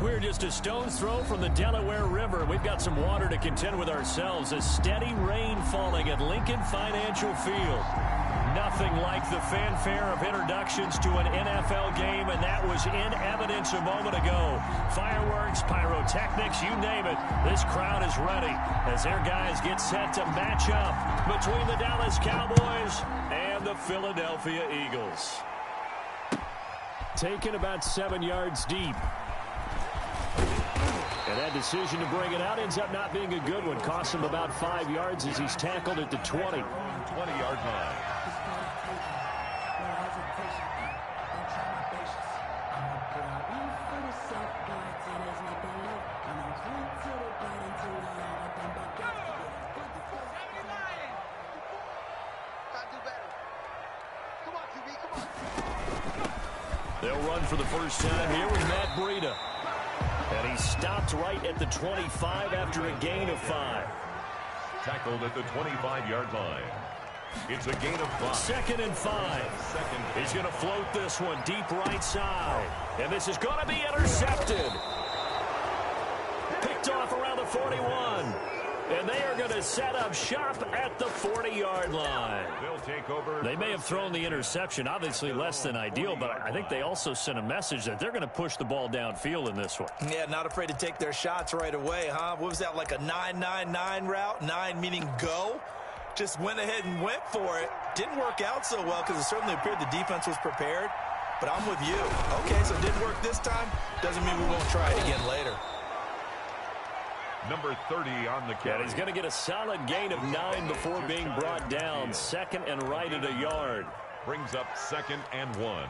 We're just a stone's throw from the Delaware River. We've got some water to contend with ourselves. A steady rain falling at Lincoln Financial Field. Nothing like the fanfare of introductions to an NFL game, and that was in evidence a moment ago. Fireworks, pyrotechnics, you name it. This crowd is ready as their guys get set to match up between the Dallas Cowboys and the Philadelphia Eagles. Taken about 7 yards deep. And that decision to bring it out ends up not being a good one. Costs him about 5 yards as he's tackled at the 20. 20-yard line. They'll run for the first time here with Matt Breida. And he stopped right at the 25 after a gain of 5. Tackled at the 25-yard line. It's a gain of 5. 2nd and 5. He's going to float this one deep right side. And this is going to be intercepted. Picked off around the 41. And they are going to set up shop at the 40-yard line. They'll take over. They may have thrown the interception, obviously less than ideal, but I think they also sent a message that they're going to push the ball downfield in this one. Yeah, not afraid to take their shots right away, huh? What was that, like a 9-9-9 route? 9 meaning go? Just went ahead and went for it. Didn't work out so well because it certainly appeared the defense was prepared. But I'm with you. Okay, so it didn't work this time. Doesn't mean we won't try it again later. Number 30 on the carry. And he's going to get a solid gain of 9 before being brought down. 2nd and right at a yard. Brings up 2nd and 1.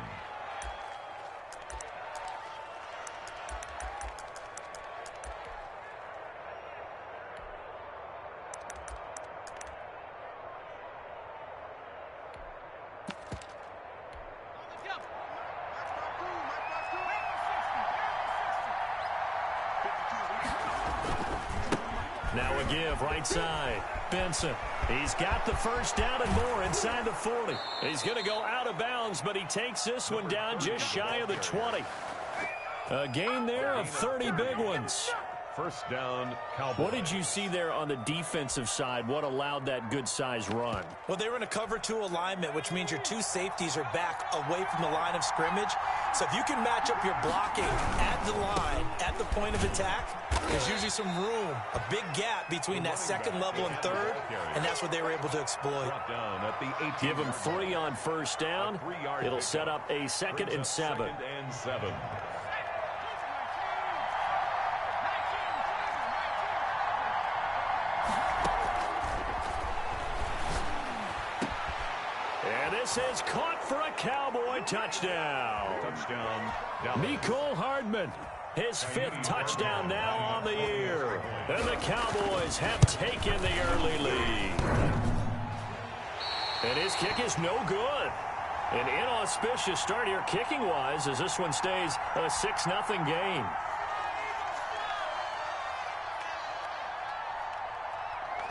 Now a give right side. Benson. He's got the first down and more inside the 40. He's going to go out of bounds, but he takes this one down just shy of the 20. A gain there of 30 big ones. First down, Cowboys. What did you see there on the defensive side? What allowed that good-sized run? Well, they were in a cover 2 alignment, which means your 2 safeties are back away from the line of scrimmage. So if you can match up your blocking at the line, at the point of attack, there's usually some room, a big gap between that 2nd level and 3rd, and that's what they were able to exploit. Give him 3 on first down. It'll set up a 2nd and 7. This is caught for a Cowboy touchdoad. Touchdown. Mecole Hardman, his 5th touchdown now on the year. And the Cowboys have taken the early lead. And his kick is no good. An inauspicious start here kicking-wise as this one stays a 6-0 game.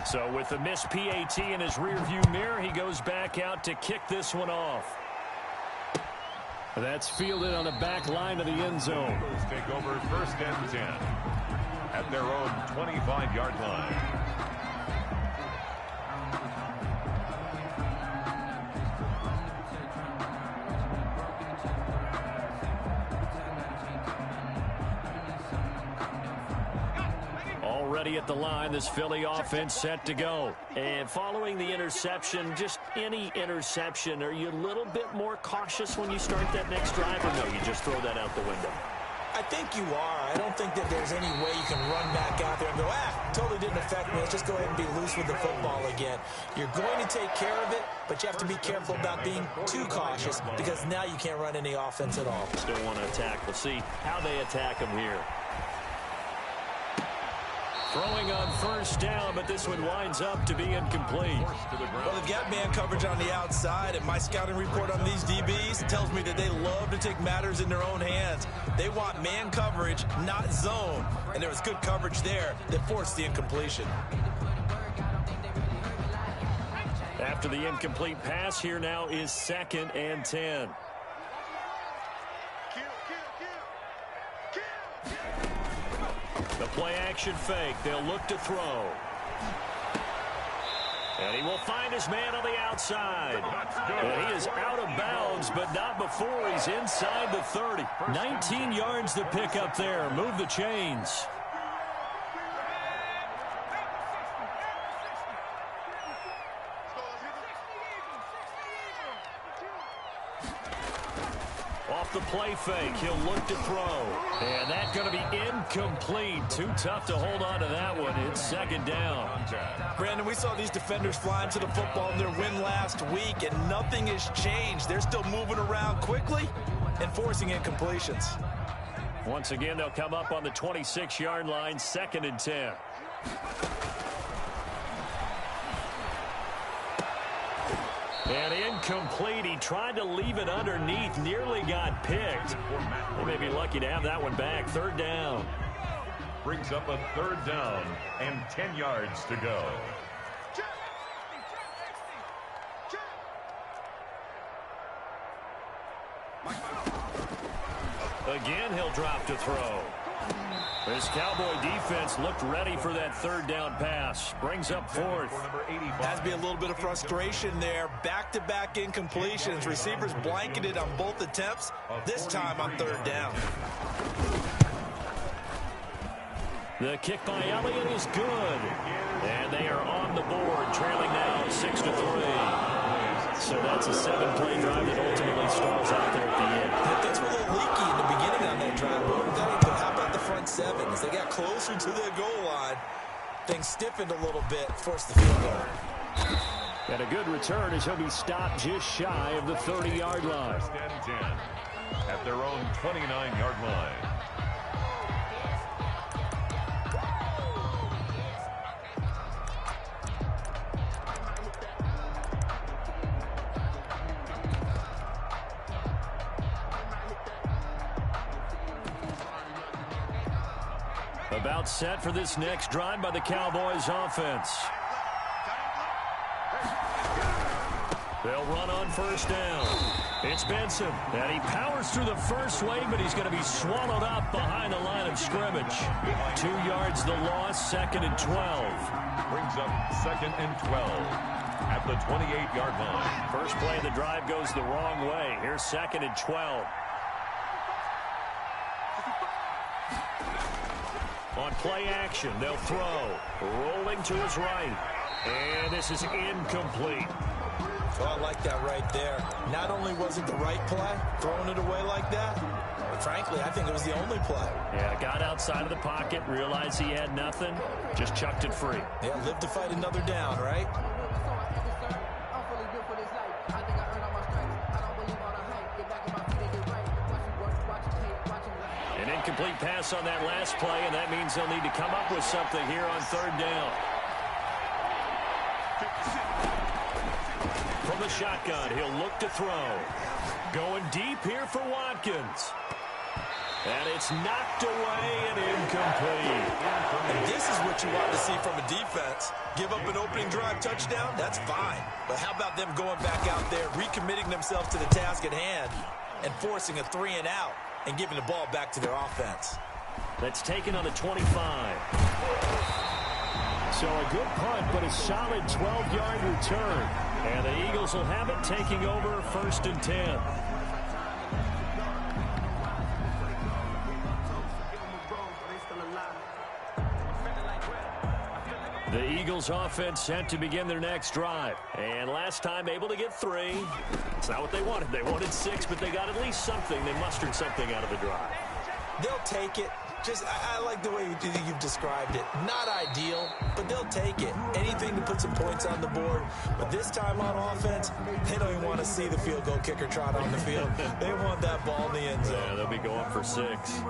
So with the missed PAT in his rearview mirror, he goes back out to kick this one off. That's fielded on the back line of the end zone. Take over 1st and 10 at their own 25-yard line. Already at the line, this Philly offense set to go. And following the interception, just any interception, are you a little bit more cautious when you start that next drive, or no, you just throw that out the window? I think you are. I don't think that there's any way you can run back out there and go, totally didn't affect me. Let's just go ahead and be loose with the football again. You're going to take care of it, but you have to be careful about being too cautious because now you can't run any offense at all. Still want to attack. We'll see how they attack him here. Throwing on first down, but this one winds up to be incomplete. Well, they've got man coverage on the outside, and my scouting report on these DBs tells me that they love to take matters in their own hands. They want man coverage, not zone. And there was good coverage there that forced the incompletion. After the incomplete pass, here now is 2nd and 10. The play action fake. They'll look to throw. And he will find his man on the outside. And he is out of bounds, but not before he's inside the 30. 19 yards to pick up there. Move the chains. Off the play fake, he'll look to throw. And that's going to be incomplete. Too tough to hold on to that one. It's second down. Brandon, we saw these defenders flying to the football in their win last week, and nothing has changed. They're still moving around quickly and forcing incompletions. Once again, they'll come up on the 26-yard line, 2nd and 10. And incomplete. He tried to leave it underneath. Nearly got picked. They may be lucky to have that one back. 3rd down. Brings up a 3rd down and 10 yards to go. Again, he'll drop to throw. This Cowboy defense looked ready for that 3rd down pass. Brings up 4th. Has to be a little bit of frustration there. Back-to-back incompletions. Receivers blanketed on both attempts. This time on 3rd down. The kick by Elliott is good. And they are on the board, trailing now 6-3. So that's a 7-play drive that ultimately stalls out there at the end. Things were a little leaky in the beginning on that drive. But how about the front 7? As they got closer to their goal line, things stiffened a little bit, forced the field goal. And a good return as he'll be stopped just shy of the 30-yard line. At their own 29-yard line. About set for this next drive by the Cowboys offense. They'll run on 1st down. It's Benson. And he powers through the first wave, but he's going to be swallowed up behind the line of scrimmage. 2 yards the loss, 2nd and 12. Brings up 2nd and 12 at the 28-yard line. First play of the drive goes the wrong way. Here's 2nd and 12. On play action, they'll throw. Rolling to his right. And this is incomplete. Oh, I like that right there. Not only was it the right play, throwing it away like that, but frankly, I think it was the only play. Yeah, got outside of the pocket, realized he had nothing, just chucked it free. Yeah, live to fight another down, right? An incomplete pass on that last play, and that means they'll need to come up with something here on 3rd down. From the shotgun, he'll look to throw. Going deep here for Watkins. And it's knocked away and incomplete. And this is what you want to see from a defense. Give up an opening drive touchdown, that's fine. But how about them going back out there, recommitting themselves to the task at hand, and forcing a 3-and-out, and giving the ball back to their offense. That's taken on the 25. So a good punt, but a solid 12-yard return. And the Eagles will have it, taking over 1st and 10. The Eagles offense set to begin their next drive. And last time able to get 3. It's not what they wanted. They wanted 6, but they got at least something. They mustered something out of the drive. They'll take it. Just, I like the way you've described it. Not ideal, but they'll take it. Anything to put some points on the board. But this time on offense, they don't even want to see the field goal kicker trot on the field. They want that ball in the end zone. Yeah, they'll be going for 6.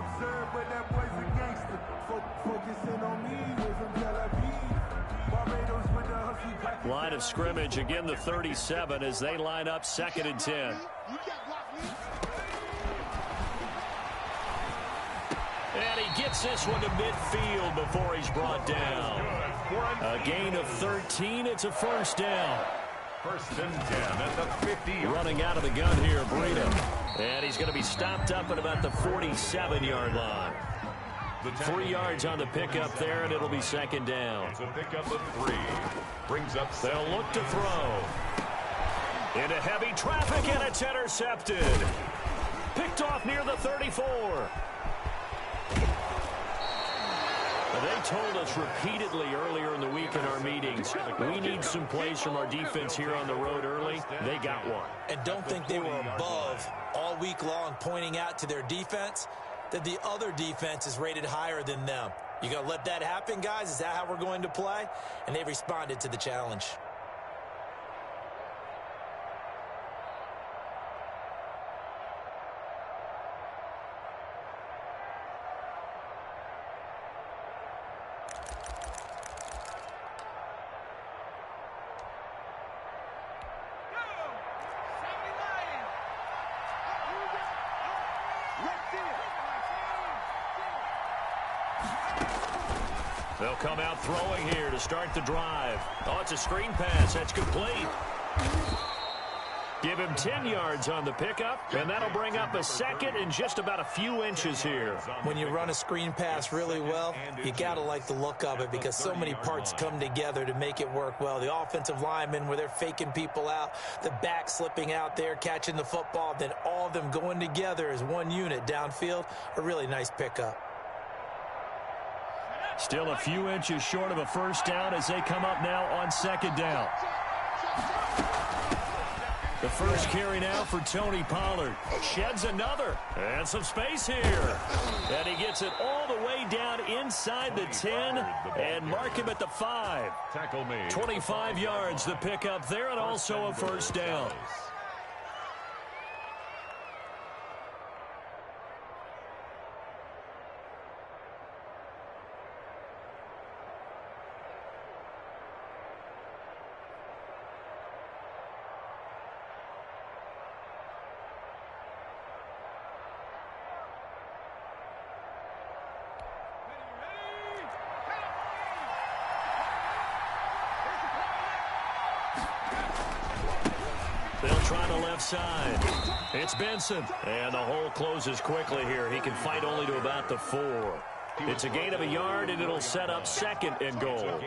Line of scrimmage, again the 37 as they line up 2nd and 10. And he gets this one to midfield before he's brought down. A gain of 13. It's a 1st down. 1st and 10 at the 50. Running out of the gun here, Breida. And he's going to be stopped up at about the 47-yard line. 3 yards on the pickup there, and it'll be second down. It's a pickup of 3. Brings up. They'll look to throw. Into heavy traffic, and it's intercepted. Picked off near the 34. They told us repeatedly earlier in the week in our meetings, we need some plays from our defense here on the road early. They got one. And don't think they were above all week long pointing out to their defense that the other defense is rated higher than them. You going to let that happen, guys? Is that how we're going to play? And they responded to the challenge. They'll come out throwing here to start the drive. Oh, it's a screen pass. That's complete. Give him 10 yards on the pickup, and that'll bring up a second and just about a few inches here. When you run a screen pass really well, you got to like the look of it because so many parts come together to make it work well. The offensive linemen, where they're faking people out, the back slipping out there, catching the football, then all of them going together as one unit downfield, a really nice pickup. Still a few inches short of a first down as they come up now on second down. The first carry now for Tony Pollard. Sheds another. And some space here. And he gets it all the way down inside the 10 and mark him at the 5. Tackle made. 25 yards the pickup there and also a first down. They'll try the left side. It's Benson. And the hole closes quickly here. He can fight only to about the 4. It's a gain of a yard, and it'll set up second and goal.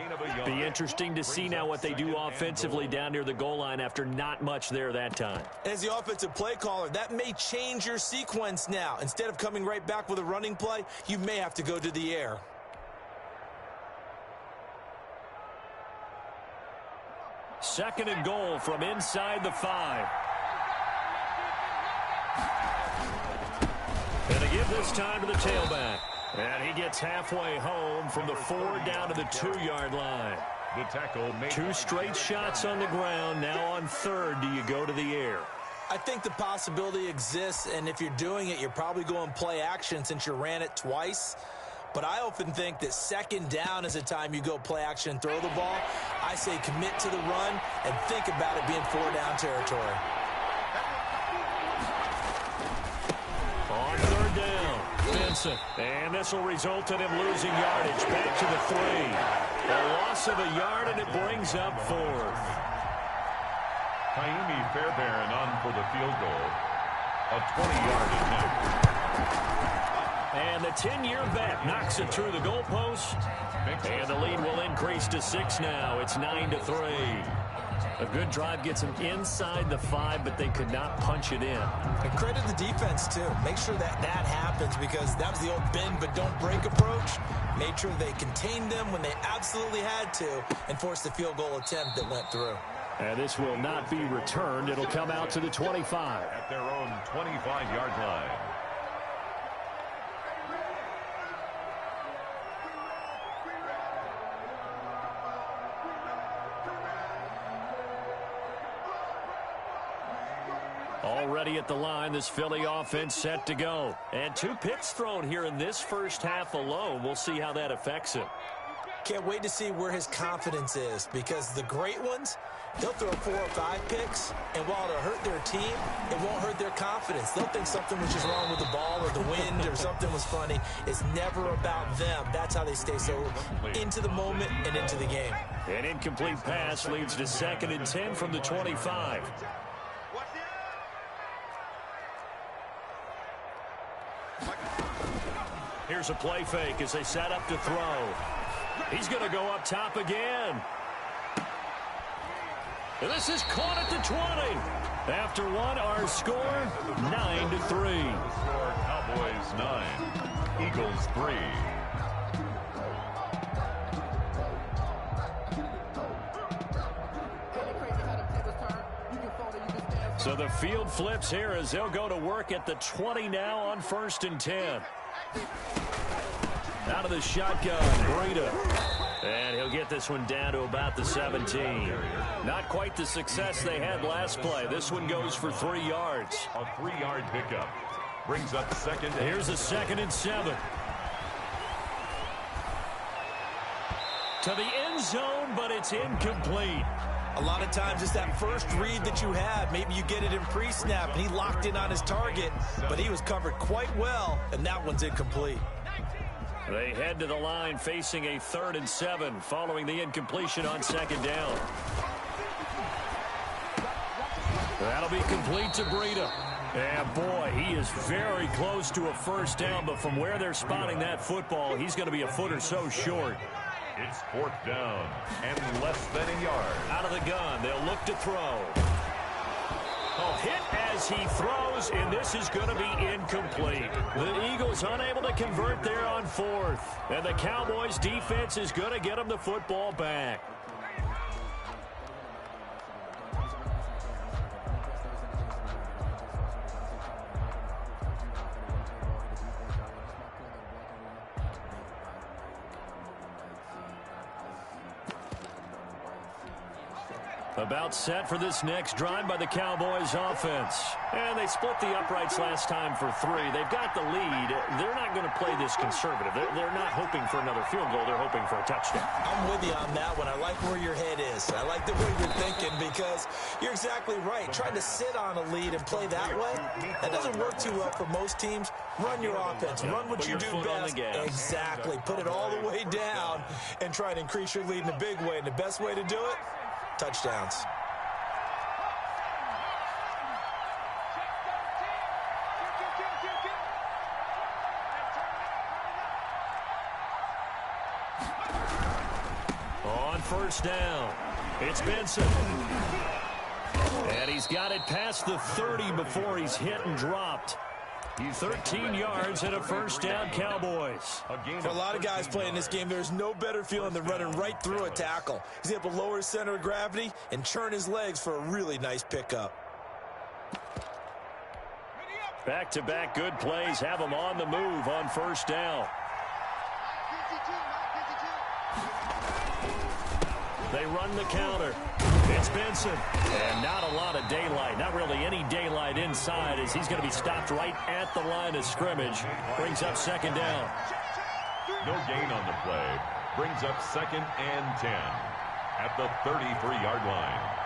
Be interesting to see now what they do offensively down near the goal line after not much there that time. As the offensive play caller, that may change your sequence now. Instead of coming right back with a running play, you may have to go to the air. Second and goal from inside the 5. And they give this time to the tailback. And he gets halfway home from the 4 down to the 2-yard line. The tackle made. 2 straight shots on the ground. Now on third, do you go to the air? I think the possibility exists, and if you're doing it, you're probably going play action since you ran it twice. But I often think that second down is a time you go play action and throw the ball. I say commit to the run and think about it being 4-down territory. On third down, Benson. And this will result in him losing yardage back to the 3. A loss of a yard, and it brings up 4th. Kaimi Fairbairn on for the field goal. A 20-yard attempt. And the 10-year bet knocks it through the goalpost. And the lead will increase to 6 now. It's 9-3. A good drive gets them inside the 5, but they could not punch it in. And credit the defense, too. Make sure that happens because that was the old bend but don't break approach. Made sure they contained them when they absolutely had to and forced the field goal attempt that went through. And this will not be returned. It'll come out to the 25. At their own 25-yard line. Already at the line, this Philly offense set to go. And 2 picks thrown here in this first half alone. We'll see how that affects him. Can't wait to see where his confidence is because the great ones, they'll throw 4 or 5 picks, and while it'll hurt their team, it won't hurt their confidence. They'll think something was just wrong with the ball or the wind or something was funny. It's never about them. That's how they stay so into the moment and into the game. An incomplete pass leads to 2nd and 10 from the 25. Here's a play fake as they set up to throw. He's going to go up top again. And this is caught at the 20. After one, our score, 9-3. Score Cowboys 9, Eagles 3. So the field flips here as they'll go to work at the 20 now on 1st and 10. Out of the shotgun, Breida. And he'll get this one down to about the 17. Not quite the success they had last play. This one goes for 3 yards. A 3-yard pickup. Brings up second. Here's a 2nd and 7. To the end zone, but it's incomplete. A lot of times it's that first read that you have. Maybe you get it in pre-snap, and he locked in on his target, but he was covered quite well, and that one's incomplete. They head to the line facing a 3rd and 7 following the incompletion on 2nd down. That'll be complete to Breida. And boy, he is very close to a 1st down, but from where they're spotting that football, he's going to be a foot or so short. It's 4th down and less than a yard. Out of the gun, they'll look to throw. Oh, hit as he throws, and this is going to be incomplete. The Eagles unable to convert there on 4th. And the Cowboys defense is going to get them the football back. About set for this next drive by the Cowboys offense. And they split the uprights last time for 3. They've got the lead. They're not going to play this conservative. They're not hoping for another field goal. They're hoping for a touchdown. I'm with you on that one. I like where your head is. I like the way you're thinking because you're exactly right. Trying to sit on a lead and play that way, that doesn't work too well for most teams. Run your offense. Run what you do best. Exactly. Put it all the way down and try to increase your lead in a big way. And the best way to do it, touchdowns. On 1st down, it's Benson. And he's got it past the 30 before he's hit and dropped. 13 yards and a 1st down, Cowboys. For a lot of guys playing this game, there's no better feeling than running right through a tackle. He's able to lower his center of gravity and churn his legs for a really nice pickup. Back-to-back good plays have him on the move on 1st down. They run the counter. It's Benson. And not a lot of daylight. Not really any daylight inside as he's going to be stopped right at the line of scrimmage. Brings up 2nd down. No gain on the play. Brings up 2nd and 10 at the 33-yard line.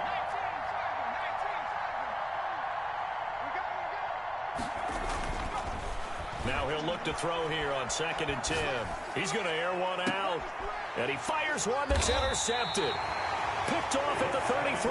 Now he'll look to throw here on 2nd and 10. He's going to air one out. And he fires one that's intercepted. Picked off at the 33.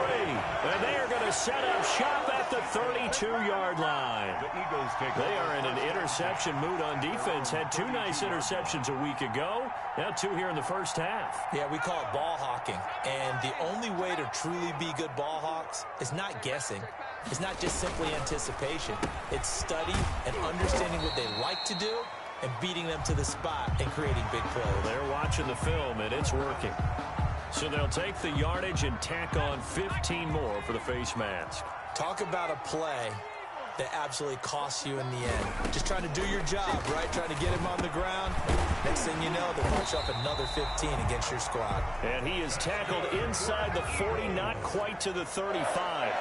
And they are going to set up shop at the 32-yard line. The Eagles take They are in an interception mood on defense. Had 2 nice interceptions a week ago. Now 2 here in the 1st half. Yeah, we call it ball hawking. And the only way to truly be good ball hawks is not guessing. It's not just simply anticipation. It's study and understanding what they like to do and beating them to the spot and creating big plays. They're watching the film, and it's working. So they'll take the yardage and tack on 15 more for the face mask. Talk about a play that absolutely costs you in the end. Just trying to do your job, right? Trying to get him on the ground. Next thing you know, they'll punch up another 15 against your squad. And he is tackled inside the 40, not quite to the 35.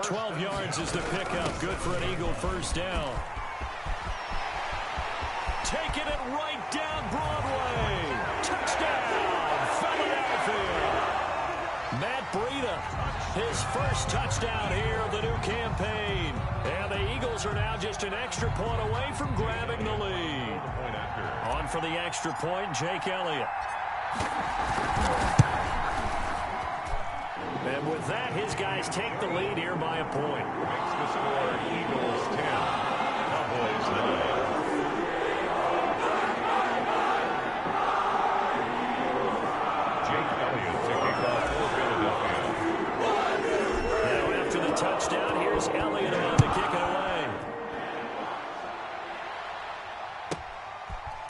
12 yards is the pickup. Good for an Eagle 1st down. Taking it right down Broadway. Touchdown, Philadelphia. Matt Breida, his first touchdown here of the new campaign. And the Eagles are now just an extra point away from grabbing the lead. On for the extra point, Jake Elliott. And with that, his guys take the lead here by a point. Makes the score Eagles 10, Cowboys 9.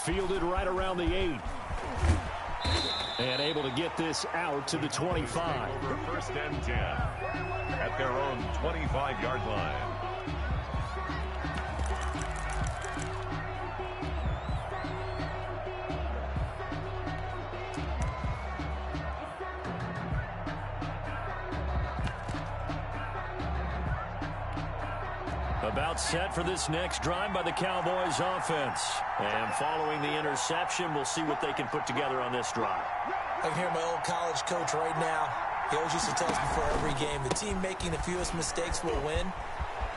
Fielded right around the 8. And able to get this out to the 25. Over 1st and 10 at their own 25-yard line. About set for this next drive by the Cowboys offense. And following the interception, we'll see what they can put together on this drive. I can hear my old college coach right now. He always used to tell us before every game, the team making the fewest mistakes will win.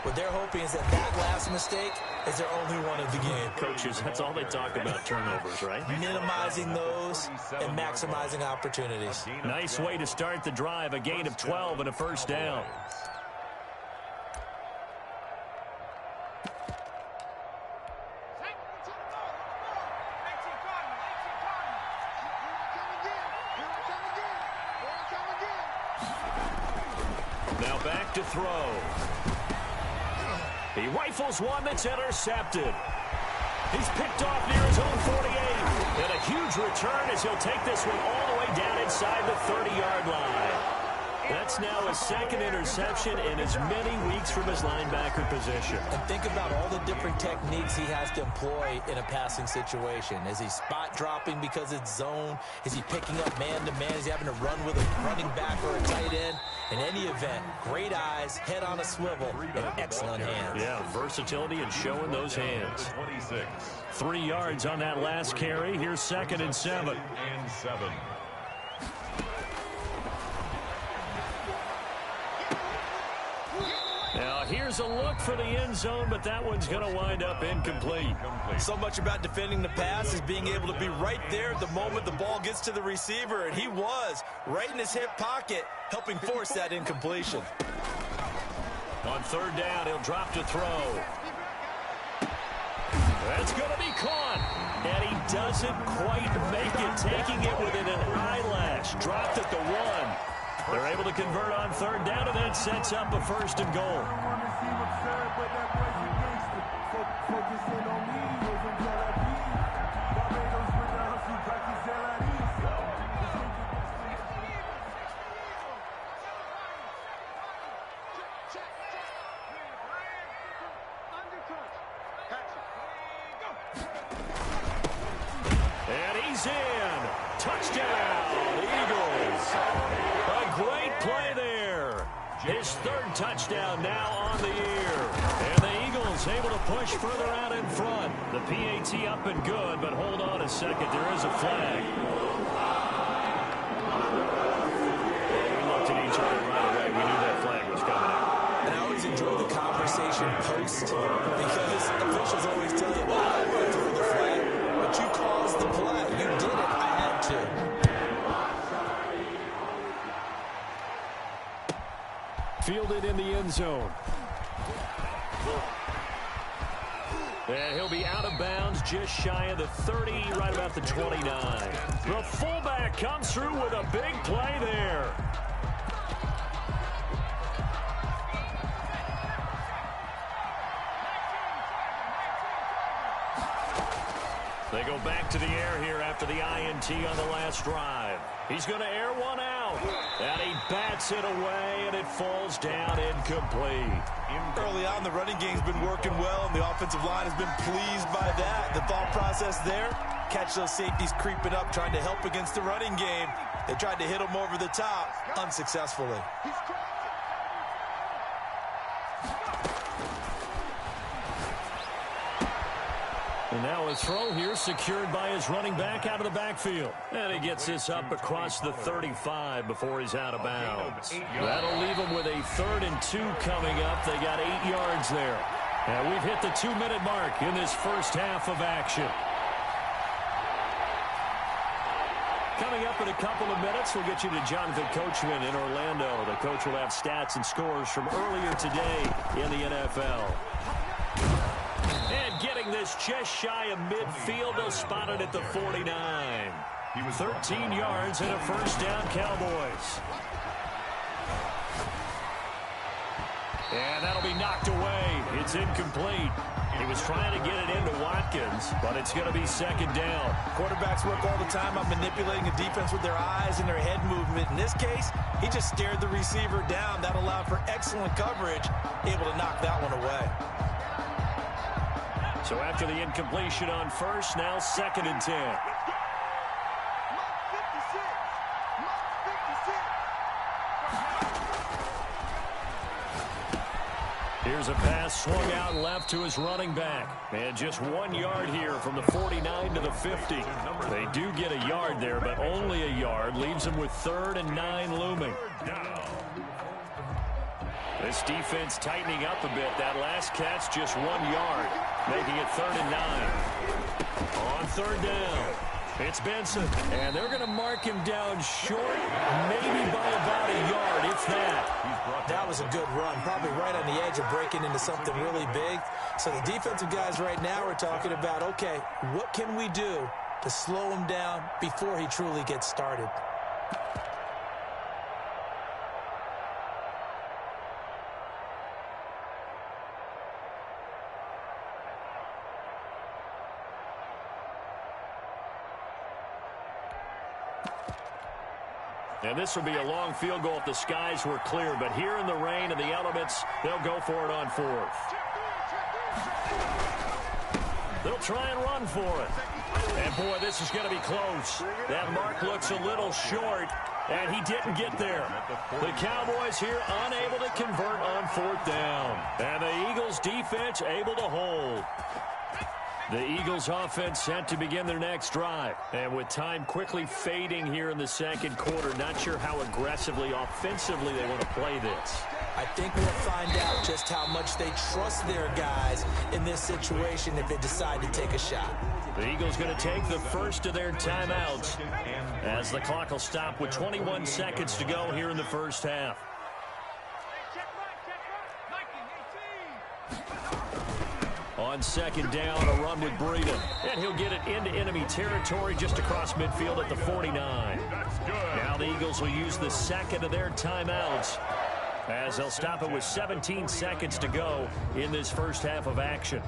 What they're hoping is that last mistake is their only one of the game. Coaches, that's all they talk about, turnovers, right? Minimizing those and maximizing opportunities. Nice way to start the drive, a gain of 12 and a first down. Now back to throw. He rifles one that's intercepted. He's picked off near his own 48. And a huge return as he'll take this one all the way down inside the 30-yard line. That's now his second interception in as many weeks from his linebacker position. And think about all the different techniques he has to employ in a passing situation. Is he spot dropping because it's zone? Is he picking up man-to-man? Is he having to run with a running back or a tight end? In any event, great eyes, head on a swivel, and excellent hands. Yeah, versatility and showing those hands. 3 yards on that last carry. Here's 2nd and 7. Now here's a look for the end zone, but that one's going to wind up incomplete. So much about defending the pass is being able to be right there at the moment the ball gets to the receiver, and he was right in his hip pocket, helping force that incompletion. On 3rd down, he'll drop to throw. That's going to be caught, and he doesn't quite make it, taking it within an eyelash. Dropped at the 1. They're able to convert on 3rd down, and then sets up a 1st and goal. And he's in. Touchdown, Eagles. A great play there. His 3rd touchdown now on the year. And the Eagles able to push further out in front. The PAT up and good, but hold on a second. There is a flag. We looked at each other right away. We knew that flag was coming out. And I always enjoy the conversation post because officials always tell you, well, I went through the flag, but you caused the play. You did it. I had to. Fielded in the end zone. And he'll be out of bounds just shy of the 30, right about the 29. The fullback comes through with a big play there. They go back to the air here after the INT on the last drive. He's going to air one out. And he bats it away, and it falls down incomplete. Early on, the running game's been working well, and the offensive line has been pleased by that. The thought process there, catch those safeties creeping up, trying to help against the running game. They tried to hit him over the top, unsuccessfully. And now a throw here secured by his running back out of the backfield. And he gets this up across the 35 before he's out of bounds. That'll leave him with a 3rd and 2 coming up. They got 8 yards there. And we've hit the 2-minute mark in this first half of action. Coming up in a couple of minutes, we'll get you to Jonathan Coachman in Orlando. The coach will have stats and scores from earlier today in the NFL. And getting this just shy of midfield, they'll spot it at the 49. 13 yards and a first down, Cowboys. And that'll be knocked away It's incomplete. He was trying to get it into Watkins, but it's going to be second down. Quarterbacks work all the time on manipulating a defense with their eyes and their head movement. In this case, he just stared the receiver down. That allowed for excellent coverage, able to knock that one away. So after the incompletion on first, now second and 10. Here's a pass swung out left to his running back. And just 1 yard here from the 49 to the 50. They do get a yard there, but only a yard. Leaves them with 3rd and 9 looming. This defense tightening up a bit. That last catch just 1 yard, making it 3rd and 9. On 3rd down, it's Benson. And they're going to mark him down short, maybe by about a yard, if that. That was a good run, probably right on the edge of breaking into something really big. So the defensive guys right now are talking about, okay, what can we do to slow him down before he truly gets started? And this will be a long field goal if the skies were clear. But here in the rain and the elements, they'll go for it on 4th. They'll try and run for it. And, boy, this is going to be close. That mark looks a little short, and he didn't get there. The Cowboys here unable to convert on 4th down. And the Eagles' defense able to hold. The Eagles offense set to begin their next drive. And with time quickly fading here in the second quarter, not sure how aggressively, offensively they want to play this. I think we'll find out just how much they trust their guys in this situation if they decide to take a shot. The Eagles going to take the first of their timeouts as the clock will stop with 21 seconds to go here in the first half. On second down, a run with Breida. And he'll get it into enemy territory just across midfield at the 49. Now the Eagles will use the second of their timeouts as they'll stop it with 17 seconds to go in this first half of action.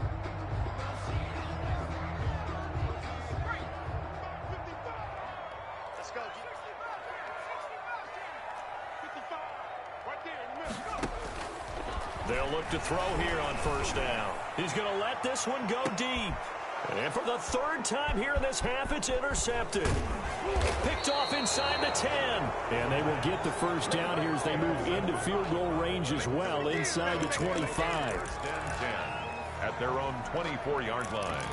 They'll look to throw here on first down. He's going to let this one go deep. And for the 3rd time here in this half, it's intercepted. Picked off inside the 10. And they will get the first down here as they move into field goal range as well, inside the 25. At their own 24-yard line.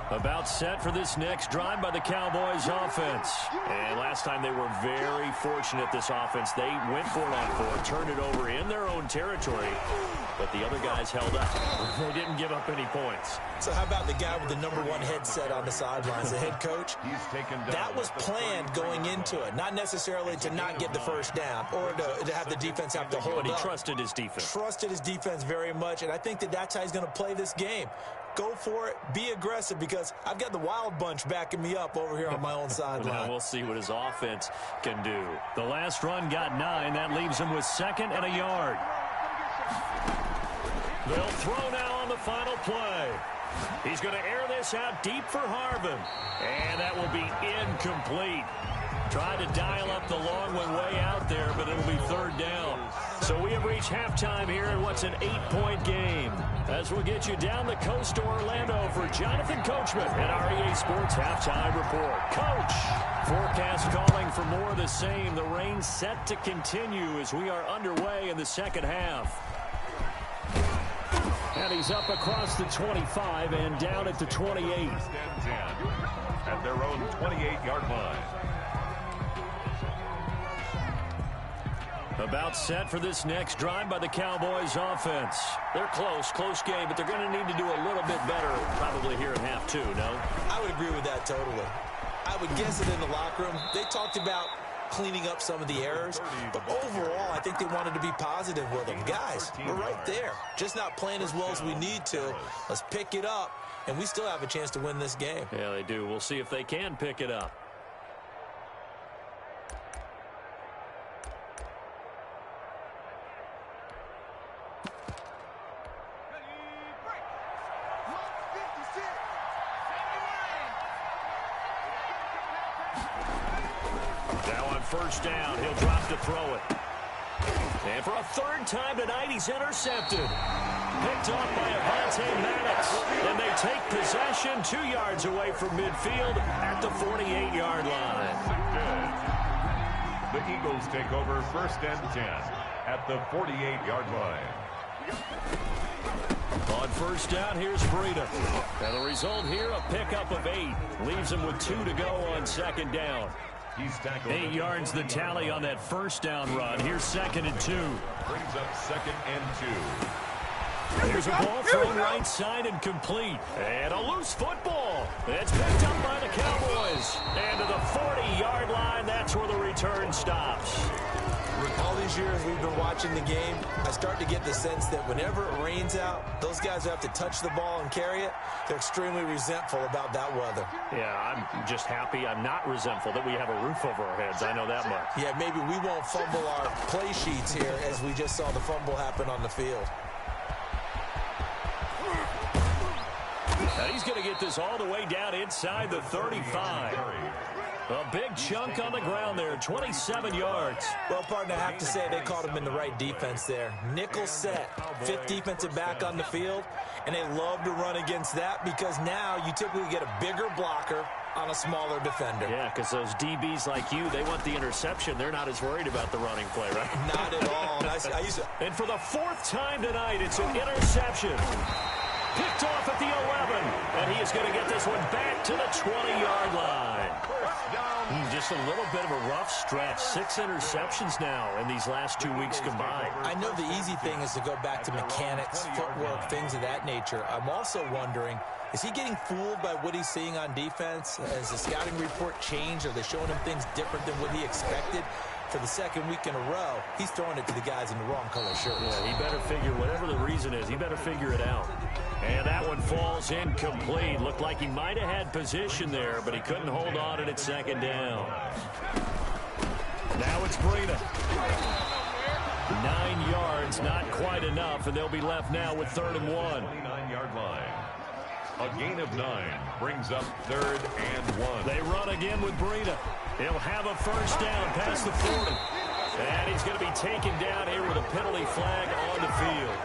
About set for this next drive by the Cowboys offense. And last time they were very fortunate, this offense. They went for it on 4, turned it over in their own territory, but the other guys held up. They didn't give up any points. So how about the guy with the #1 headset on the sidelines, the head coach? That was planned going into it, not necessarily to not get the first down or to have the defense have to hold up. But he trusted his defense. Trusted his defense very much, and I think that's how he's going to play this game. Go for it, be aggressive, because I've got the Wild Bunch backing me up over here on my own sideline. Now we'll see what his offense can do. The last run got 9. That leaves him with 2nd and a yard. They'll throw now on the final play. He's going to air this out deep for Harvin. And that will be incomplete. Tried to dial up the long one way out there, but it'll be 3rd down. So we have reached halftime here in what's an 8-point game. As we'll get you down the coast to Orlando for Jonathan Coachman at our EA Sports Halftime Report. Coach, forecast calling for more of the same. The rain set to continue as we are underway in the second half. And he's up across the 25 and down at the 28. At their own 28-yard line. About set for this next drive by the Cowboys offense. They're close game, but they're going to need to do a little bit better probably here in half 2, no? I would agree with that totally. I would guess it in the locker room. They talked about cleaning up some of the errors. But overall, I think they wanted to be positive with them. Guys, we're right there. Just not playing as well as we need to. Let's pick it up, and we still have a chance to win this game. Yeah, they do. We'll see if they can pick it up. First down, he'll drop to throw it. And for a third time tonight, he's intercepted. Picked off by Avante Maddox. And they take possession 2 yards away from midfield at the 48-yard line. Good. The Eagles take over 1st and 10 at the 48-yard line. On first down, here's Breida. And the result here, a pickup of 8. Leaves him with 2 to go on 2nd down. 8 yards the tally on that first down run. Here's 2nd and 2. Brings up 2nd and 2. Here's a ball thrown right side and complete. And a loose football. It's picked up by the Cowboys. And to the 40-yard line, that's where the return stops. All these years we've been watching the game, I start to get the sense that whenever it rains out, those guys who have to touch the ball and carry it, they're extremely resentful about that weather. Yeah, I'm just happy I'm not resentful that we have a roof over our heads. I know that much. Yeah, maybe we won't fumble our play sheets here as we just saw the fumble happen on the field. Now he's going to get this all the way down inside the 35. A big chunk on the ground there, 27 yards. Well, partner, I have to say they caught him in the right defense there. Nickel set, 5th defensive back on the field, and they love to run against that because now you typically get a bigger blocker on a smaller defender. Yeah, because those DBs like you, they want the interception. They're not as worried about the running play, right? Not at all. And for the 4th time tonight, it's an interception. Picked off at the 11, and he is going to get this one back to the 20-yard line. Just a little bit of a rough stretch. 6 interceptions now in these last 2 weeks combined. I know the easy thing is to go back to mechanics, footwork, things of that nature. I'm also wondering, is he getting fooled by what he's seeing on defense? Has the scouting report changed? Are they showing him things different than what he expected? For the 2nd week in a row, he's throwing it to the guys in the wrong color shirts. Yeah, he better figure, whatever the reason is, he better figure it out. And that one falls incomplete. Looked like he might have had position there, but he couldn't hold on at 2nd down. Now it's Breida. 9 yards, not quite enough, and they'll be left now with 3rd and 1. 29-yard line. A gain of 9 brings up 3rd and 1. They run again with Breida. He'll have a first down past the 40. And he's going to be taken down here with a penalty flag on the field.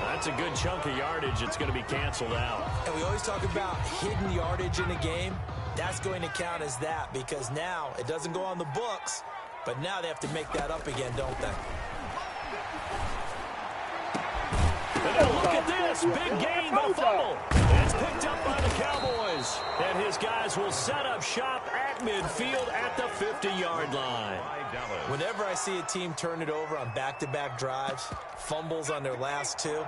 That's a good chunk of yardage. It's going to be canceled out. And we always talk about hidden yardage in a game. That's going to count as that because now it doesn't go on the books, but now they have to make that up again, don't they? And now look at this. Big gain, but a fumble. It's picked up by the Cowboys. And his guys will set up shop at midfield at the 50-yard line. Whenever I see a team turn it over on back-to-back drives, fumbles on their last 2,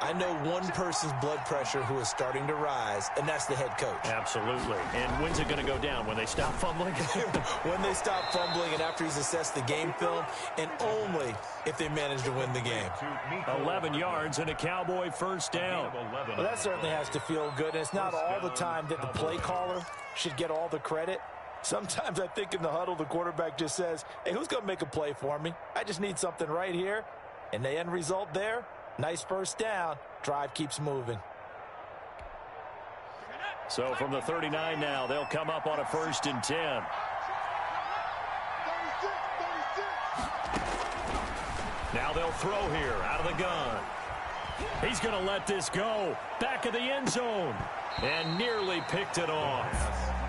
I know one person's blood pressure who is starting to rise, and that's the head coach. Absolutely. And when's it going to go down? When they stop fumbling? When they stop fumbling and after he's assessed the game film, and only if they manage to win the game. 11 yards and a Cowboy first down. Well, that certainly has to feel good. And it's not all the time that the play caller should get all the credit. Sometimes I think in the huddle, the quarterback just says, hey, who's going to make a play for me? I just need something right here. And the end result there, nice first down. Drive keeps moving. So from the 39 now, they'll come up on a 1st and 10. Now they'll throw here out of the gun. He's going to let this go. Back of the end zone. And nearly picked it off.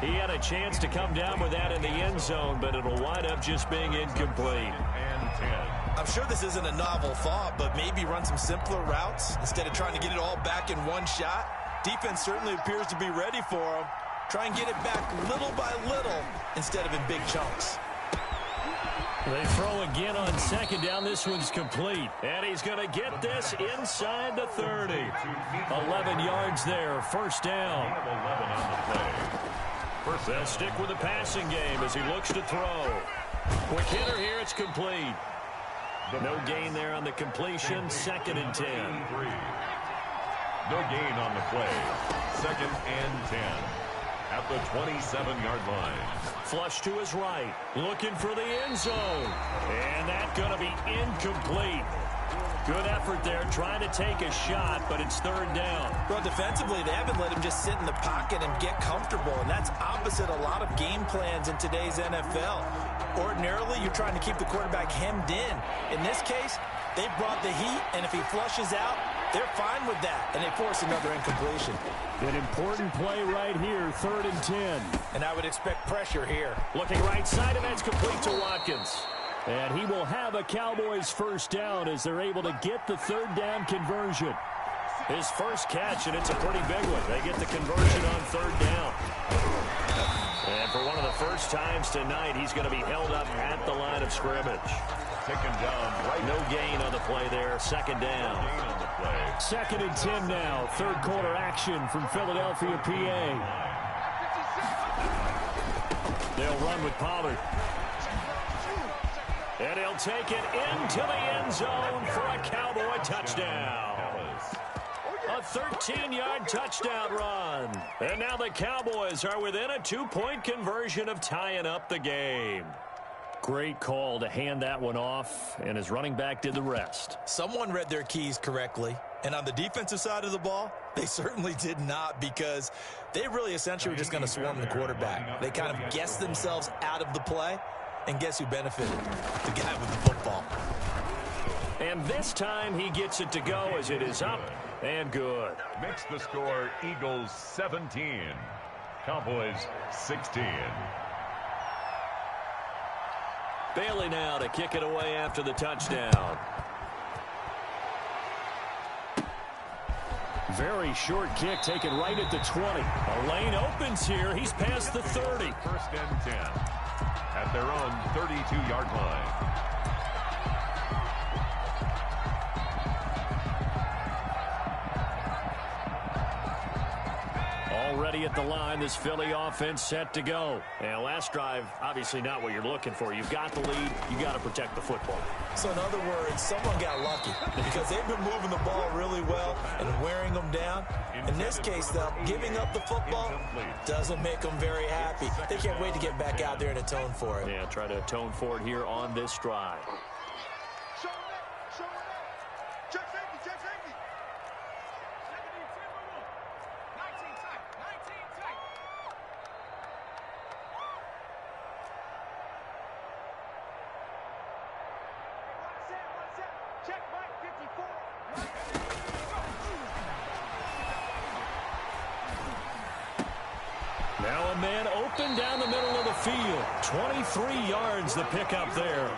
He had a chance to come down with that in the end zone, but it'll wind up just being incomplete. I'm sure this isn't a novel thought, but maybe run some simpler routes instead of trying to get it all back in one shot. Defense certainly appears to be ready for him. Try and get it back little by little instead of in big chunks. They throw again on 2nd down. This one's complete. And he's going to get this inside the 30. 11 yards there. First down. They'll stick with the passing game as he looks to throw. Quick hitter here, it's complete. No gain there on the completion, 2nd and 10. No gain on the play, 2nd and 10. At the 27-yard line. Flush to his right, looking for the end zone. And that's going to be incomplete. Good effort there, trying to take a shot, but it's 3rd down. Well, defensively, they haven't let him just sit in the pocket and get comfortable, and that's opposite a lot of game plans in today's NFL. Ordinarily, you're trying to keep the quarterback hemmed in. In this case, they brought the heat, and if he flushes out, they're fine with that, and they force another incompletion. An important play right here, 3rd and 10. And I would expect pressure here. Looking right side, and that's complete to Watkins. And he will have a Cowboys 1st down as they're able to get the 3rd down conversion. His first catch, and it's a pretty big one. They get the conversion on 3rd down. And for one of the first times tonight, he's going to be held up at the line of scrimmage. Taken down right. No gain on the play there, 2nd down. 2nd and 10 now, 3rd quarter action from Philadelphia, PA. They'll run with Pollard. And he'll take it into the end zone for a Cowboy touchdown. A 13-yard touchdown run. And now the Cowboys are within a 2-point conversion of tying up the game. Great call to hand that one off, and his running back did the rest. Someone read their keys correctly, and on the defensive side of the ball, they certainly did not, because they really essentially were just going to swarm the quarterback. They kind of guessed themselves out of the play, and guess who benefited? The guy with the football. And this time he gets it to go as it is up and good. Makes the score Eagles 17, Cowboys 16. Bailey now to kick it away after the touchdown. Very short kick taken right at the 20. A lane opens here. He's past the 30. 1st and 10 at their own 32-yard line. Already at the line, this Philly offense set to go. And last drive, obviously not what you're looking for. You've got the lead. You got to protect the football. So in other words, someone got lucky because they've been moving the ball really well and wearing them down. In this case, though, giving up the football doesn't make them very happy. They can't wait to get back out there and atone for it. Yeah, try to atone for it here on this drive. Now a man open down the middle of the field. 23 yards the pickup there.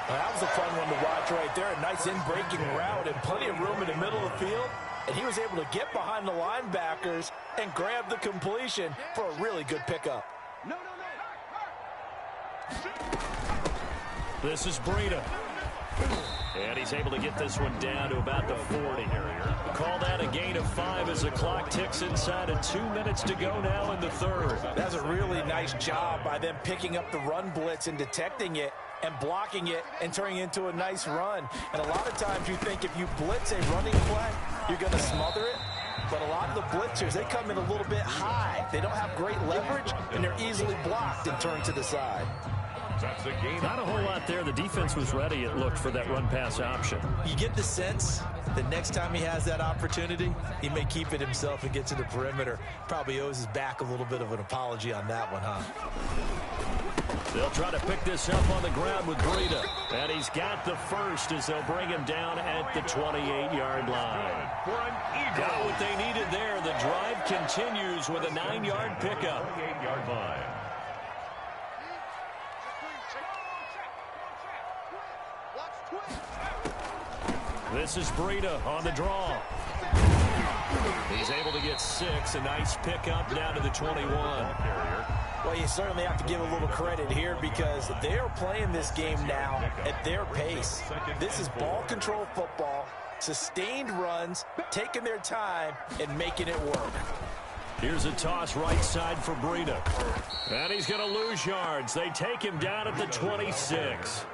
Well, that was a fun one to watch right there. A nice in-breaking route and plenty of room in the middle of the field. And he was able to get behind the linebackers and grab the completion for a really good pickup. This is Breida. And he's able to get this one down to about the 40 area. Call that a gain of 5 as the clock ticks inside of 2 minutes to go now in the 3rd. That's a really nice job by them picking up the run blitz and detecting it and blocking it and turning it into a nice run. And a lot of times you think if you blitz a running play, you're going to smother it. But a lot of the blitzers, they come in a little bit high. They don't have great leverage, and they're easily blocked and turned to the side. That's a game. Not a whole lot there. The defense was ready, it looked, for that run-pass option. You get the sense that next time he has that opportunity, he may keep it himself and get to the perimeter. Probably owes his back a little bit of an apology on that one, huh? They'll try to pick this up on the ground with Breida. And he's got the first as they'll bring him down at the 28-yard line. Got what they needed there. The drive continues with a 9-yard pickup. 28-yard line. This is Breida on the draw. He's able to get 6. A nice pickup down to the 21. Well, you certainly have to give a little credit here because they're playing this game now at their pace. This is ball control football, sustained runs, taking their time, and making it work. Here's a toss right side for Breida. And he's going to lose yards. They take him down at the 26.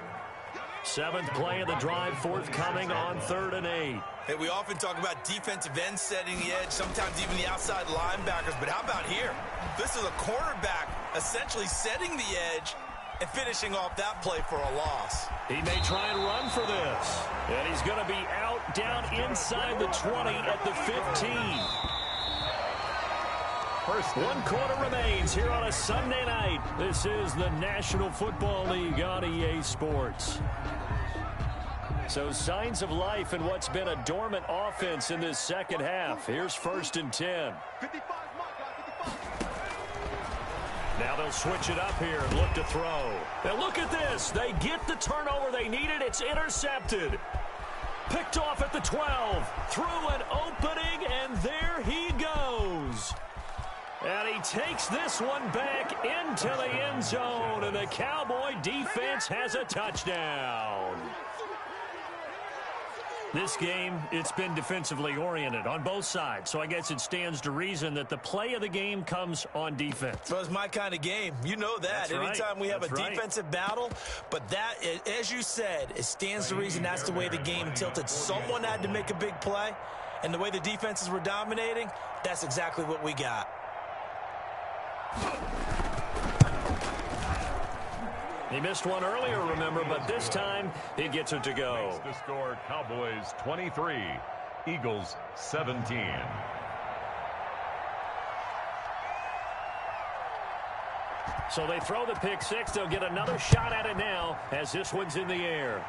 Seventh play of the drive forthcoming on 3rd and 8. Hey, we often talk about defensive ends setting the edge, sometimes even the outside linebackers. But how about here? This is a cornerback essentially setting the edge and finishing off that play for a loss. He may try and run for this. And he's going to be out down inside the 20 at the 15. First 1 quarter remains here on a Sunday night. This is the National Football League on EA Sports. So signs of life in what's been a dormant offense in this second half. Here's 1st and 10. Now they'll switch it up here and look to throw. And look at this. They get the turnover they needed. It's intercepted. Picked off at the 12. Through an opening, and there he goes. And he takes this one back into the end zone, and the Cowboy defense has a touchdown. This game, it's been defensively oriented on both sides, so I guess it stands to reason that the play of the game comes on defense. Well, it's my kind of game. You know that. Anytime we have a defensive battle, but that, as you said, it stands to reason that's the way the game tilted. Someone had to make a big play, and the way the defenses were dominating, that's exactly what we got. He missed one earlier, remember, but this time he gets it to go. Makes the score Cowboys 23, Eagles 17. So they throw the pick six. They'll get another shot at it now as this one's in the air.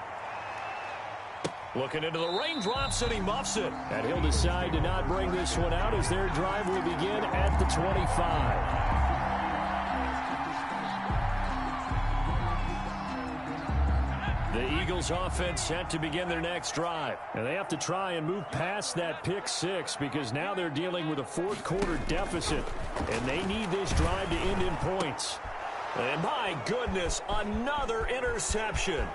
Looking into the raindrops, and he muffs it. And he'll decide to not bring this one out as their drive will begin at the 25. The Eagles offense set to begin their next drive. And they have to try and move past that pick six because now they're dealing with a fourth quarter deficit. And they need this drive to end in points. And my goodness, another interception.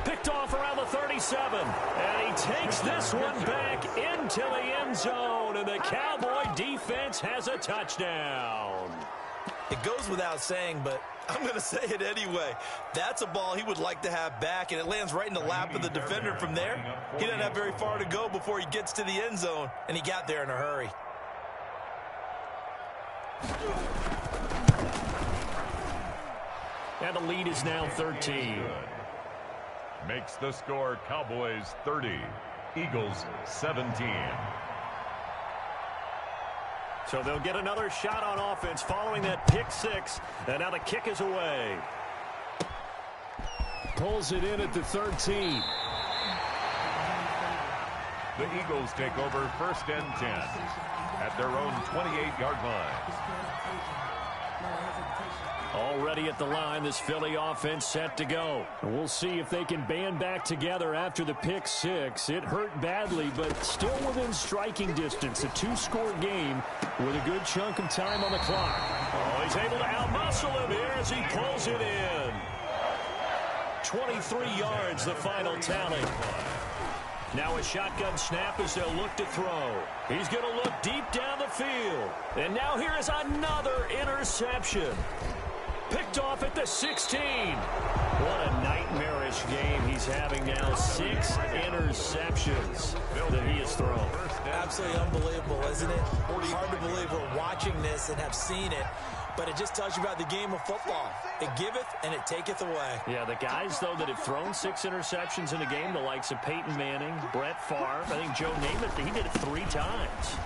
Picked off around the 37. And he takes this one back into the end zone. And the Cowboy defense has a touchdown. It goes without saying, but I'm going to say it anyway. That's a ball he would like to have back, and it lands right in the lap of the defender from there. He doesn't have very far to go before he gets to the end zone, and he got there in a hurry. And the lead is now 13. Makes the score Cowboys 30, Eagles 17. So they'll get another shot on offense following that pick six. And now the kick is away. Pulls it in at the 13. The Eagles take over 1st and 10 at their own 28-yard line. Already at the line, this Philly offense set to go. And we'll see if they can band back together after the pick six. It hurt badly, but still within striking distance. A 2-score game with a good chunk of time on the clock. Oh, he's able to outmuscle him here as he pulls it in. 23 yards, the final tally. Now a shotgun snap as they'll look to throw. He's going to look deep down the field. And now here is another interception. Picked off at the 16. What a nightmarish game he's having now. 6 interceptions that he has thrown. Absolutely unbelievable, isn't it? Hard to believe we're watching this and have seen it. But it just tells you about the game of football. It giveth and it taketh away. Yeah, the guys, though, that have thrown 6 interceptions in a game, the likes of Peyton Manning, Brett Favre, I think Joe Namath, he did it 3 times.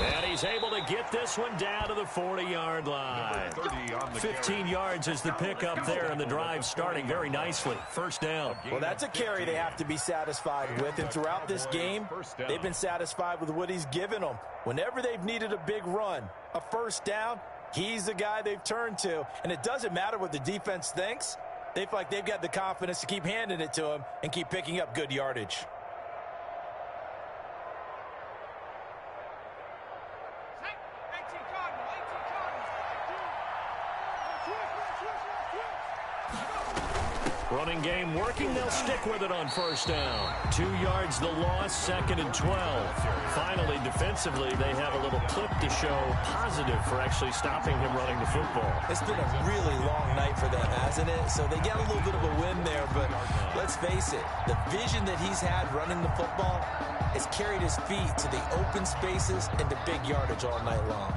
And he's able to get this one down to the 40-yard line. 15 yards is the pickup there, and the drive starting very nicely. First down. Well, that's a carry they have to be satisfied with. And throughout this game, they've been satisfied with what he's given them. Whenever they've needed a big run, a first down, he's the guy they've turned to. And it doesn't matter what the defense thinks. They feel like they've got the confidence to keep handing it to him and keep picking up good yardage. Running game working. They'll stick with it on first down. 2 yards the loss, 2nd and 12. Finally, defensively, they have a little clip to show positive for actually stopping him running the football. It's been a really long night for them, hasn't it? So they get a little bit of a win there, but let's face it, the vision that he's had running the football has carried his feet to the open spaces and the big yardage all night long.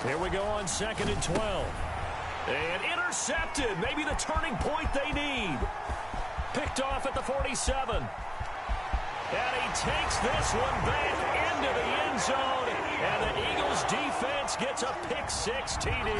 Here we go on 2nd and 12. And intercepted. Maybe the turning point they need. Picked off at the 47. And he takes this one back into the end zone. And the Eagles defense gets a pick-6 TD.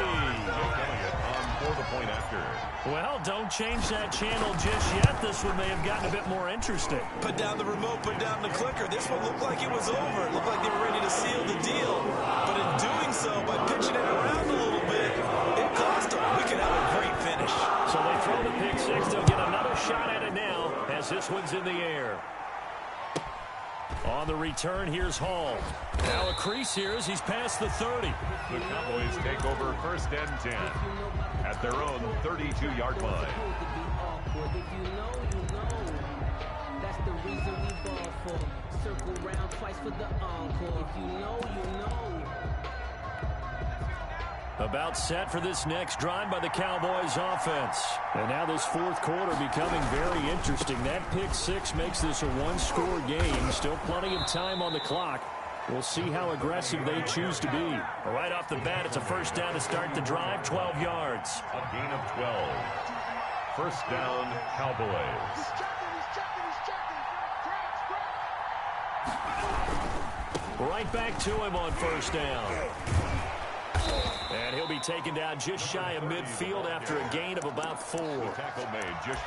For the point after. Well, don't change that channel just yet. This one may have gotten a bit more interesting. Put down the remote, put down the clicker. This one looked like it was over. It looked like they were ready to seal the deal. But in doing so, by pitching it around a little bit, it cost them. We could have a great finish. So they throw the pick-6. They'll get another shot at it now as this one's in the air. On the return, here's Hall. Now a crease here as he's past the 30. The Cowboys take over 1st and 10 at their own 32-yard line. That's the reason we ball for. Circle round twice for the encore. If you know, you know. About set for this next drive by the Cowboys offense. And now this 4th quarter becoming very interesting. That pick-6 makes this a one-score game. Still plenty of time on the clock. We'll see how aggressive they choose to be. Right off the bat, it's a first down to start the drive, 12 yards. A gain of 12. First down, Cowboys. Right back to him on first down. And he'll be taken down just shy of midfield after a gain of about 4.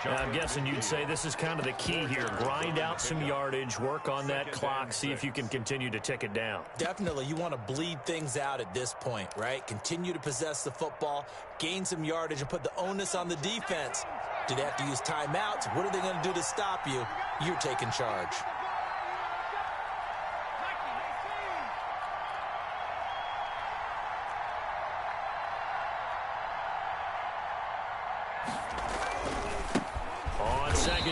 I'm guessing you'd say this is kind of the key here. Grind out some yardage, work on that clock, see if you can continue to tick it down. Definitely, you want to bleed things out at this point, right? Continue to possess the football, gain some yardage, and put the onus on the defense. Do they have to use timeouts? What are they going to do to stop you? You're taking charge.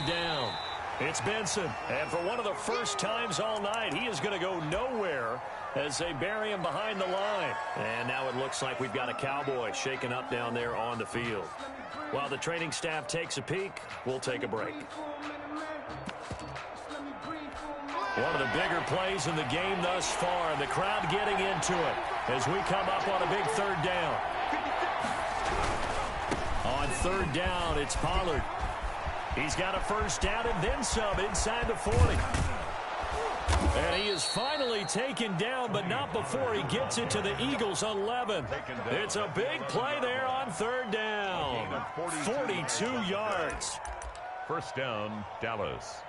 Down. It's Benson, and for one of the first times all night, he is going to go nowhere as they bury him behind the line. And now it looks like we've got a Cowboy shaken up down there on the field. While the training staff takes a peek, we'll take a break. One of the bigger plays in the game thus far, the crowd getting into it as we come up on a big 3rd down. On 3rd down, it's Pollard. He's got a first down and then some inside the 40. And he is finally taken down, but not before he gets it to the Eagles' 11. It's a big play there on 3rd down. 42 yards. First down, Dallas.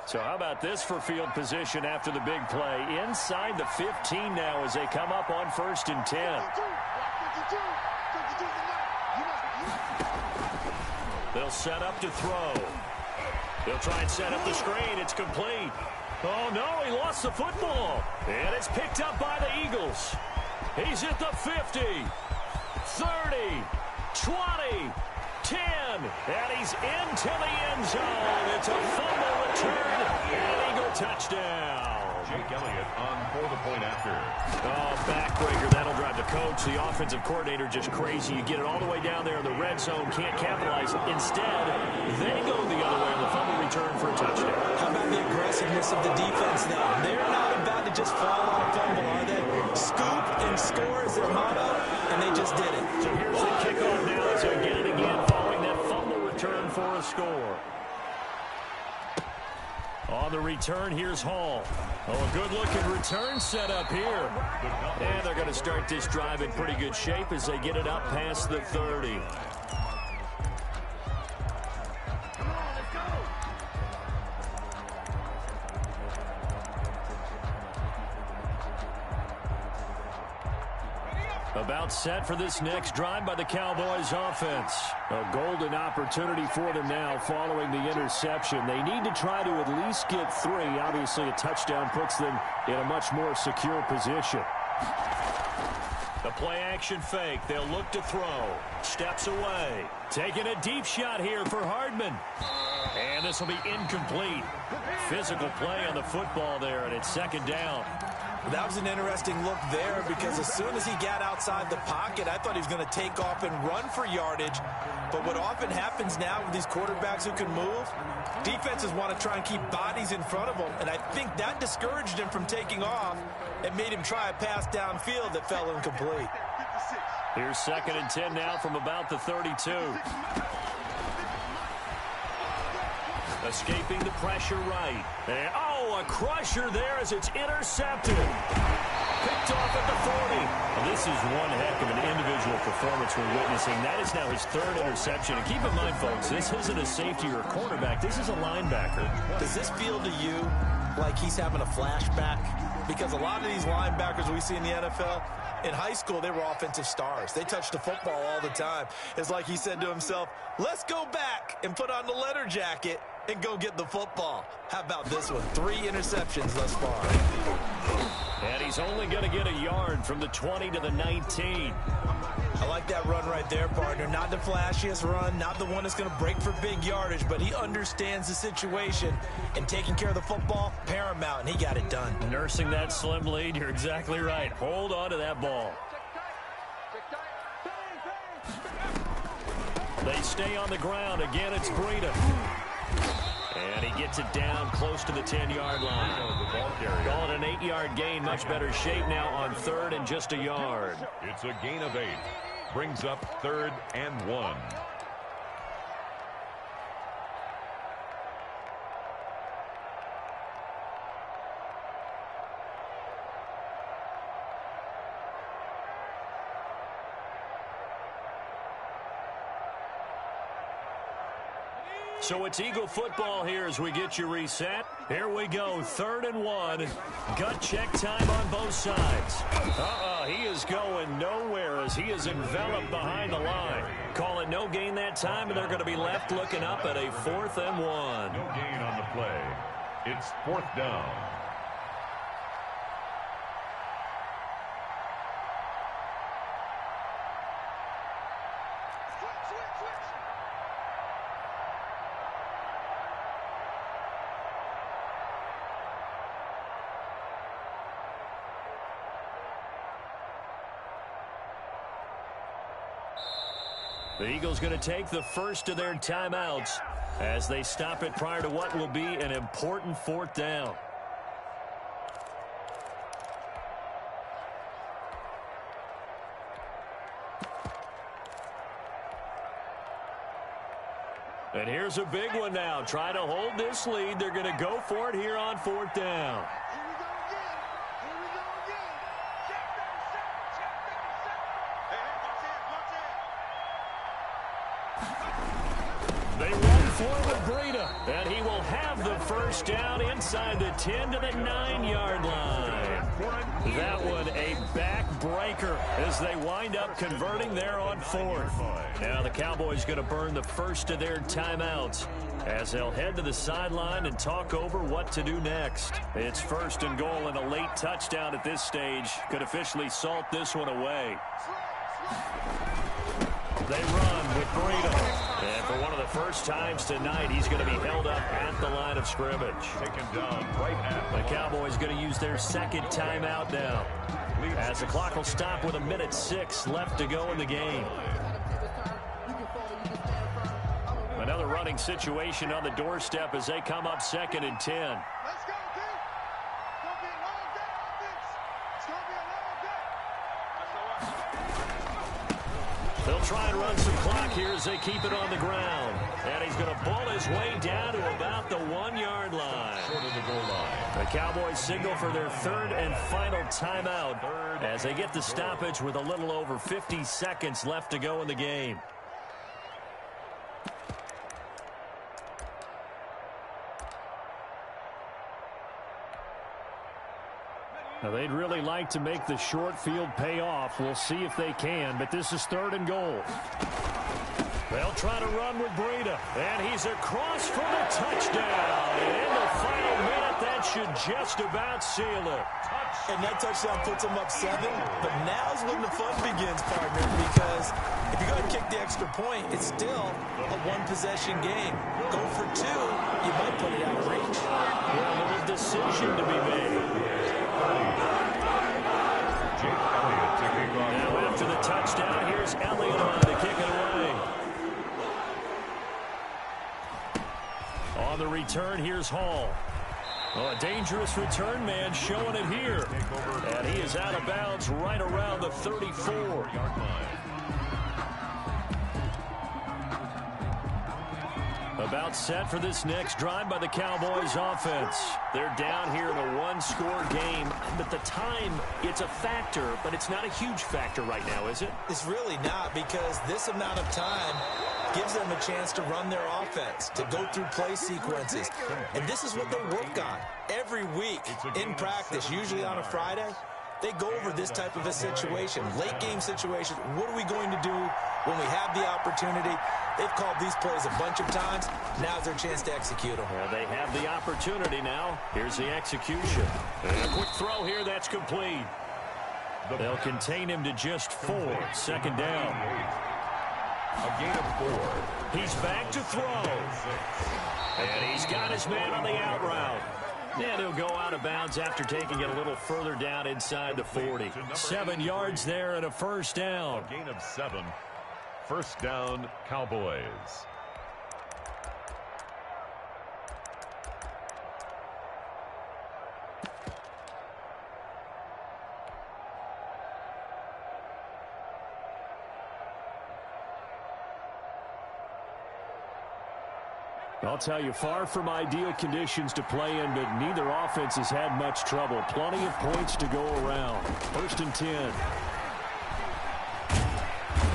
So how about this for field position after the big play? Inside the 15 now as they come up on 1st and 10. They'll set up to throw. They'll try and set up the screen. It's complete. Oh, no, he lost the football. And it's picked up by the Eagles. He's at the 50, 30, 20, 10, and he's into the end zone. It's a fumble return and an Eagle touchdown. Jake Elliott on for the point after. Oh, backbreaker. That'll drive the coach, the offensive coordinator, just crazy. You get it all the way down there in the red zone, can't capitalize. Instead, they go the other way on the fumble return for a touchdown. How about the aggressiveness of the defense now? They're not about to just fall on a fumble, are they? Scoop and score is their motto, and they just did it. So here's the kickoff now as they get it again following that fumble return for a score. On the return, here's Hall. Oh, a good-looking return set up here. And they're going to start this drive in pretty good shape as they get it up past the 30. About set for this next drive by the Cowboys offense. A golden opportunity for them now following the interception. They need to try to at least get 3. Obviously, a touchdown puts them in a much more secure position. The play-action fake. They'll look to throw. Steps away. Taking a deep shot here for Hardman. And this will be incomplete. Physical play on the football there, and it's second down. That was an interesting look there because as soon as he got outside the pocket, I thought he was going to take off and run for yardage. But what often happens now with these quarterbacks who can move, defenses want to try and keep bodies in front of them. And I think that discouraged him from taking off and made him try a pass downfield that fell incomplete. Here's 2nd and 10 now from about the 32. Escaping the pressure right. And, a crusher there as it's intercepted. Picked off at the 40. Well, this is one heck of an individual performance we're witnessing. That is now his 3rd interception. And keep in mind, folks, this isn't a safety or a cornerback. This is a linebacker. Does this feel to you like he's having a flashback? Because a lot of these linebackers we see in the NFL, in high school, they were offensive stars. They touched the football all the time. It's like he said to himself, let's go back and put on the leather jacket and go get the football. How about this one? 3 interceptions thus far. And he's only going to get a yard from the 20 to the 19. I like that run right there, partner. Not the flashiest run, not the one that's going to break for big yardage, but he understands the situation, and taking care of the football, paramount, and he got it done. Nursing that slim lead, you're exactly right. Hold on to that ball. They stay on the ground. Again, it's Breida. And he gets it down close to the 10-yard line. Call it an 8-yard gain. Much better shape now on 3rd and just a yard. It's a gain of 8. Brings up 3rd and 1. So it's Eagle football here as we get you reset. Here we go, 3rd and 1. Gut check time on both sides. He is going nowhere as he is enveloped behind the line. Call it no gain that time, and they're going to be left looking up at a 4th and 1. No gain on the play. It's 4th down. The Eagles going to take the first of their timeouts as they stop it prior to what will be an important 4th down. And here's a big one now. Try to hold this lead. They're going to go for it here on 4th down. They run forward Breida, and he will have the first down inside the 10 to the 9-yard line. That one a backbreaker as they wind up converting there on 4th. Now the Cowboys going to burn the first of their timeouts as they'll head to the sideline and talk over what to do next. It's 1st and goal, and a late touchdown at this stage could officially salt this one away. They run with Breida. And for one of the first times tonight, he's going to be held up at the line of scrimmage. Taken down right at the Cowboys going to use their 2nd timeout now, as the clock will stop with 1:06 left to go in the game. Another running situation on the doorstep as they come up 2nd and 10. They'll try and run some clock here as they keep it on the ground. And he's going to ball his way down to about the 1-yard line. Short of the goal line. The Cowboys signal for their third and final timeout as they get the stoppage with a little over 50 seconds left to go in the game. Now, they'd really like to make the short field pay off. We'll see if they can, but this is 3rd and goal. They'll try to run with Breida, and he's across for the touchdown. And in the final minute, that should just about seal it. And that touchdown puts them up 7, but now's when the fun begins, partner, because if you go and kick the extra point, it's still a one-possession game. Go for 2, you might put it out of reach. Well, a little decision to be made. Now after the touchdown, here's Elliott on to kick it away. On the return, here's Hall. Oh, a dangerous return man showing it here. And he is out of bounds right around the 34-yard line. About set for this next drive by the Cowboys offense. They're down here in a one-score game, but the time, it's a factor, but it's not a huge factor right now, is it? It's really not, because this amount of time gives them a chance to run their offense, to go through play sequences. And this is what they work on every week in practice, usually on a Friday. They go over this type of a situation, late game situation. What are we going to do when we have the opportunity? They've called these plays a bunch of times. Now's their chance to execute them. Well, they have the opportunity now. Here's the execution. And a quick throw here, that's complete. They'll contain him to just 4. 2nd down. A gain of 4. He's back to throw. And he's got his man on the out route. And he'll go out of bounds after taking it a little further down inside the 40. 7 yards there and a 1st down. A gain of 7. 1st down, Cowboys. I'll tell you, far from ideal conditions to play in, but neither offense has had much trouble. Plenty of points to go around. 1st and 10.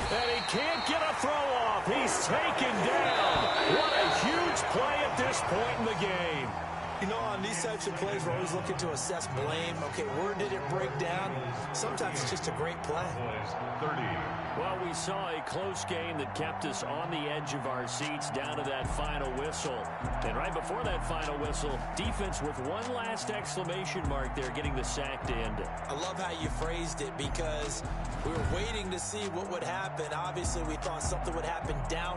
And he can't get a throw off. He's taken down. What a huge play at this point in the game. You know, on these types of plays, we're always looking to assess blame. Okay, where did it break down? Sometimes it's just a great play. 30. Well, we saw a close game that kept us on the edge of our seats down to that final whistle. And right before that final whistle, defense with one last exclamation mark there, getting the sack to end it. I love how you phrased it, because we were waiting to see what would happen. Obviously, we thought something would happen down